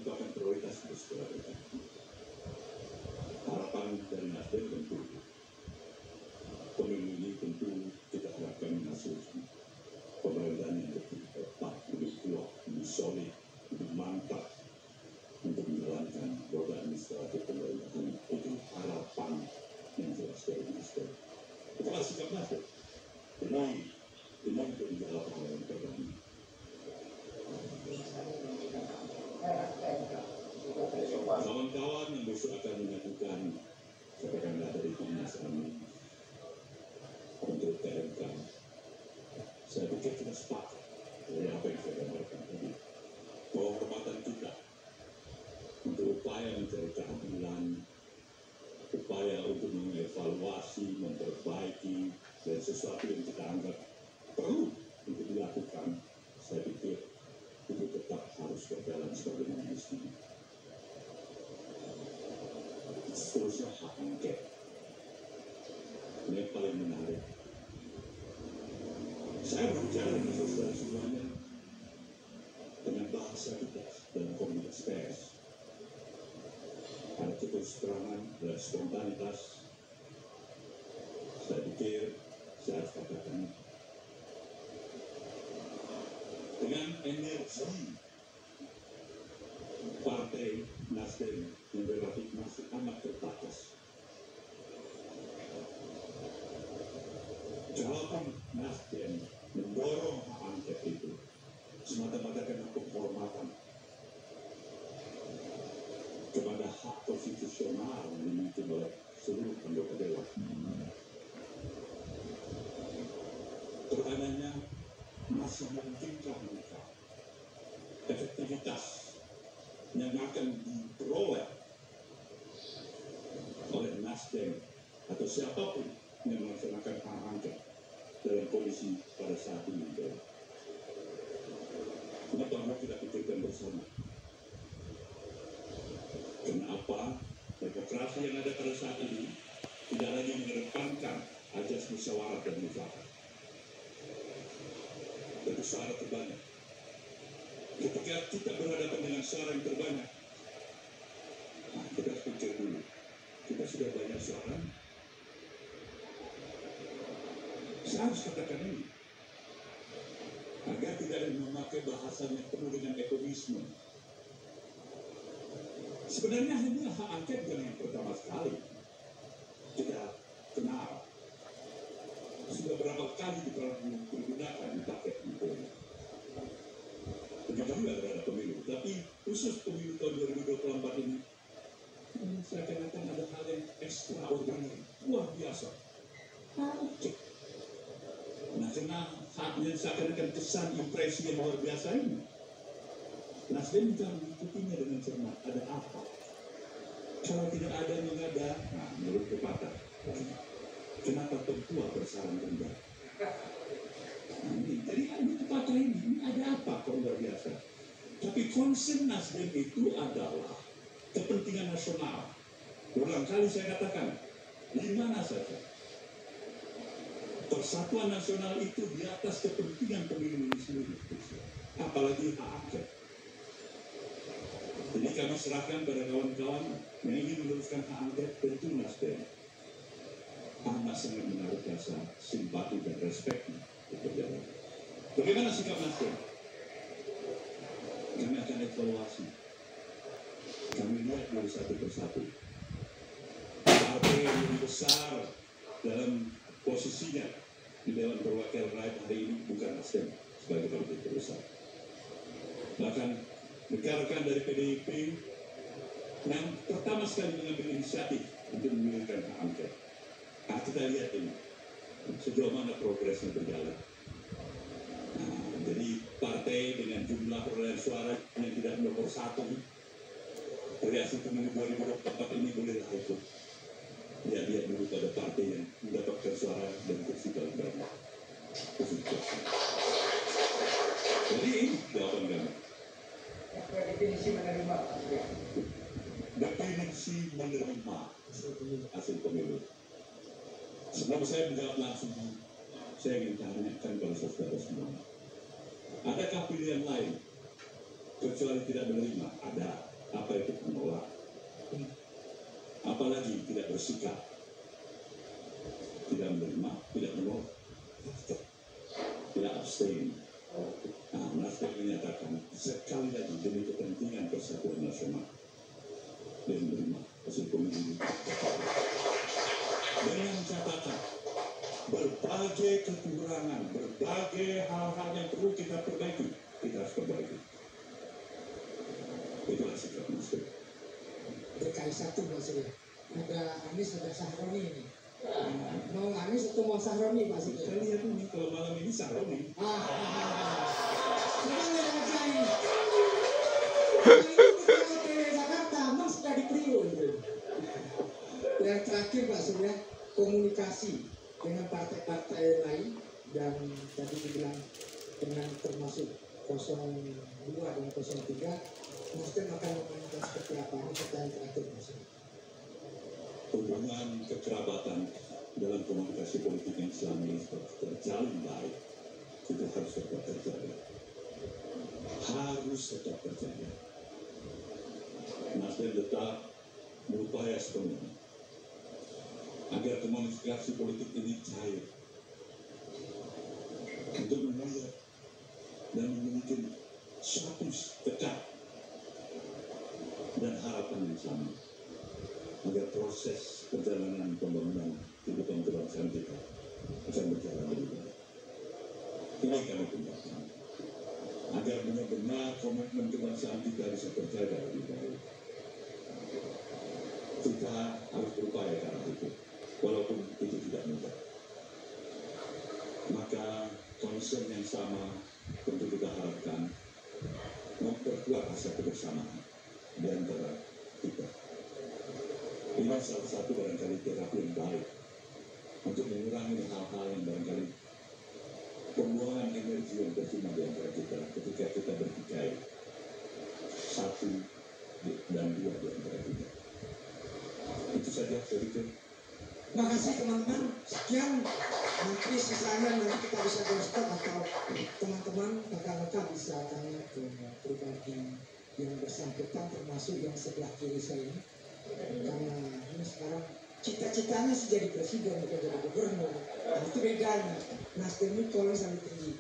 merupakan prioritas untuk segera berganti. Harapan dari Nasdem tentu pemilu ini tentu kita harapkan menghasilkan pemerintahan yang lebih tepat, lebih kuat, lebih solid, lebih mantap untuk menjalankan roda administratif pemerintahan. Itu harapan yang jelas dari Nasdem. Itulah sikap Nasdem. Ini untuk menjawab hal yang terjadi. Kawan-kawan yang besok akan mengajukan katakanlah dari Komnas HAM untuk TMK, saya pikir kita sepakat dari apa yang saya gambarkan tadi, bahwa hormatan kita untuk upaya mencari keadilan, upaya untuk mengevaluasi, memperbaiki dan sesuatu yang kita anggap perlu untuk dilakukan, saya pikir itu tetap harus berjalan sebagaimana mestinya. Seterusnya hak angket. Ini yang paling menarik. Saya berbicara dengan saudara semuanya dengan bahasa kita dalam komunitas pers. Ada terus terangan dan spontanitas. Saya pikir saya harus katakan dengan energi Partai Nasdem yang relatif masih amat terbatas. Jawaban Nasdem mendorong hak angket itu semata-mata karena penghormatan kepada hak konstitusional yang dimiliki oleh seluruh anggota dewan. Pertanyaannya, masih mungkinkah mereka efektivitas yang akan diperoleh oleh Nasdem atau siapapun yang melaksanakan hak angket dalam kondisi pada saat ini? Kenapa kita pikirkan bersama? Kenapa demokrasi yang ada pada saat ini tidak lagi mengedepankan ajas musyawarah dan mufakat? Itu suara terbanyak. Ketika kita berhadapan dengan suara yang terbanyak, kita harus pikir dulu, kita sudah banyak suara. Saya harus katakan ini, agar tidak memakai bahasa yang penuh dengan egoisme. Sebenarnya hanya hak angket bukan yang pertama sekali kita kenal. Sudah berapa kali digunakan dipakai itu. Begitu juga terhadap pemilu. Tapi khusus pemilu tahun 2024 ini, saya katakan ada hal yang extraordinary, luar biasa. Angket. Nah, karena haknya seakan-akan kesan impresi yang luar biasa ini, Nasdem juga mengikutinya dengan cermat. Ada apa? Kalau tidak ada mengada, nah, menurut pepatah, kenapa tua bersarang rendah? Nah, jadi ini pepatah ini ada apa kalau luar biasa? Tapi concern Nasdem itu adalah kepentingan nasional. Berulang kali saya katakan, di mana saja persatuan nasional itu di atas kepentingan pemilu di seluruh Indonesia, apalagi hak angket. Jadi kami serahkan pada kawan-kawan yang ingin meneruskan hak angket, tentu Nasdem amat sangat menaruh rasa simpati dan respect untuk berjalan. Bagaimana sikap Nasdem? Kami akan evaluasi. Kami lihat dari satu persatu. Partai yang lebih besar dalam posisinya di Dewan Perwakilan Rakyat hari ini bukan Nasdem sebagai partai terbesar. Bahkan rekan-rekan dari PDIP yang pertama sekali mengambil inisiatif untuk memilihkan hak angket. Nah, kita lihat ini sejauh mana progresnya berjalan. Nah, jadi partai dengan jumlah perolehan suara yang tidak nomor satu dari hasil pemilu 2024 ini bolehlah itu. Lihat dulu pada partai yang mendapatkan suara dan kursi paling banyak. Jadi ini jawaban kami. Definisi menerima. Definisi menerima hasil pemilu. Sebelum saya menjawab langsung, saya ingin tanyakan kepada saudara semua. Adakah pilihan lain kecuali tidak menerima? Ada. apa itu menolak, apalagi tidak bersikap, tidak menerima, tidak menolak, tidak abstain. Nah, Nasdem menyatakan sekali lagi demi kepentingan persatuan nasional dan menerima hasil pemilu dengan catatan berbagai kekurangan, berbagai hal-hal yang perlu kita perbaiki, kita harus perbaiki. Itulah sikap Nasdem. DKI 1 maksudnya. Ada Anies, ada Sahroni ini. Mau Anies atau mau Sahroni Pak Sigit? Kita lihat ini kalau malam ini Sahroni. Coba lihat aja ini. Itu PW Jakarta, Mas sudah di Priu itu. Yang terakhir Pak Surya, komunikasi dengan partai-partai lain dan tadi dibilang dengan termasuk 02 dan 03, Nasdem akan memainkan seperti apa? Ini pertanyaan terakhir Mas Surya. Hubungan kekerabatan dalam komunikasi politik yang selama ini terjalin baik, itu harus tetap terjaga. Harus tetap terjaga. Nasdem tetap berupaya sepenuhnya agar komunikasi politik ini cair untuk mengajar dan memiliki status dekat dan harapan yang sama agar proses perjalanan pembangunan kehidupan kebangsaan kita akan berjalan lebih baik. Ini kami tingkatkan agar benar-benar komitmen kebangsaan kita bisa terjaga lebih baik. Kita harus berupaya ke arah itu, walaupun itu tidak mudah. Maka concern yang sama tentu kita harapkan memperkuat rasa kebersamaan di antara kita. Ini salah satu barangkali terapi yang baik untuk mengurangi hal-hal yang barangkali pembuangan energi yang percuma di antara kita ketika kita bertikai satu dan dua di antara kita. Itu saja saya pikir. Makasih teman-teman. Sekian. Nanti sisanya nanti kita bisa doorstep atau teman-teman rekan-rekan bisa tanya ke pribadi yang bersangkutan termasuk yang sebelah kiri saya ini. Karena ini sekarang cita-citanya sih jadi presiden bukan jadi gubernur. Nah, itu bedanya. Nasdem ini kalau sampai tinggi.